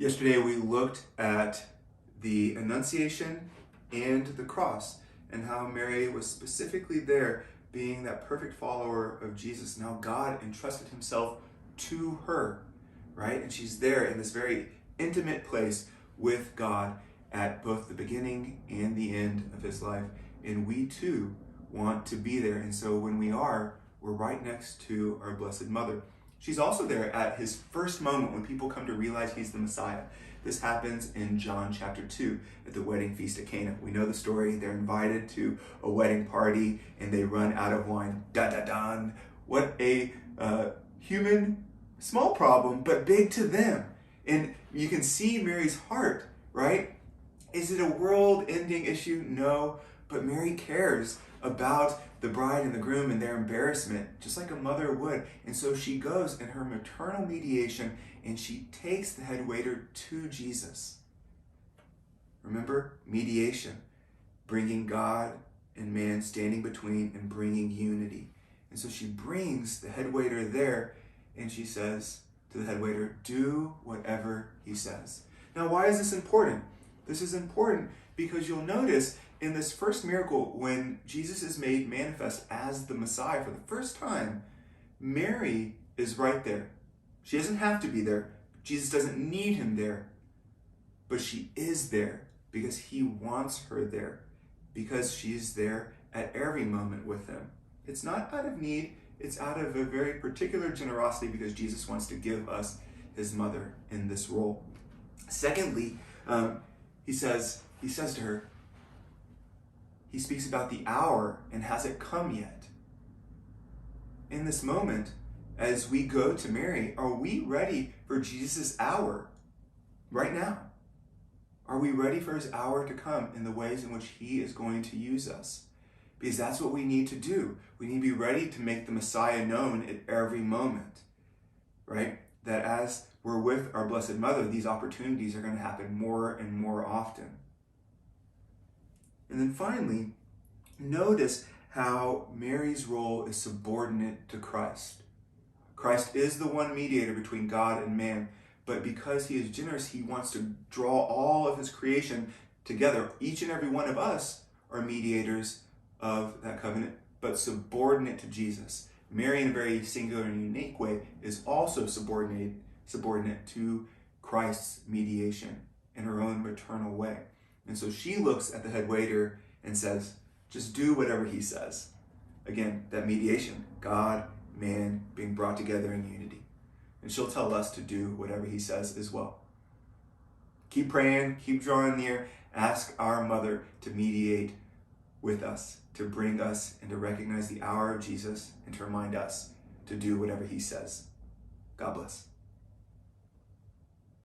Yesterday we looked at the Annunciation and the cross and how Mary was specifically there being that perfect follower of Jesus. Now God entrusted himself to her, right? And she's there in this very intimate place with God at both the beginning and the end of his life. And we too want to be there. And so when we are, we're right next to our Blessed Mother. She's also there at his first moment when people come to realize he's the Messiah. This happens in John chapter 2 at the wedding feast at Cana. We know the story. They're invited to a wedding party and they run out of wine. Da-da-dan. What a human, small problem, but big to them. And you can see Mary's heart, right? Is it a world-ending issue? No, but Mary cares about the bride and the groom and their embarrassment, just like a mother would. And so she goes in her maternal mediation and she takes the head waiter to Jesus. Remember, mediation, bringing God and man standing between and bringing unity. And so she brings the head waiter there and she says to the head waiter, do whatever he says. Now, why is this important? This is important because you'll notice in this first miracle, when Jesus is made manifest as the Messiah for the first time, Mary is right there. She doesn't have to be there. Jesus doesn't need him there. But she is there because he wants her there, because she's there at every moment with him. It's not out of need. It's out of a very particular generosity because Jesus wants to give us his mother in this role. Secondly, he says to her, he speaks about the hour and has it come yet? In this moment, as we go to Mary, are we ready for Jesus' hour right now? Are we ready for his hour to come in the ways in which he is going to use us? Because that's what we need to do. We need to be ready to make the Messiah known at every moment, right? That as we're with our Blessed Mother, these opportunities are going to happen more and more often. And then finally, notice how Mary's role is subordinate to Christ. Christ is the one mediator between God and man, but because he is generous, he wants to draw all of his creation together. Each and every one of us are mediators of that covenant, but subordinate to Jesus. Mary, in a very singular and unique way, is also subordinate to Christ's mediation in her own maternal way. And so she looks at the head waiter and says, just do whatever he says. Again, that mediation, God, man, being brought together in unity. And she'll tell us to do whatever he says as well. Keep praying, keep drawing near, ask our mother to mediate with us, to bring us and to recognize the hour of Jesus and to remind us to do whatever he says. God bless.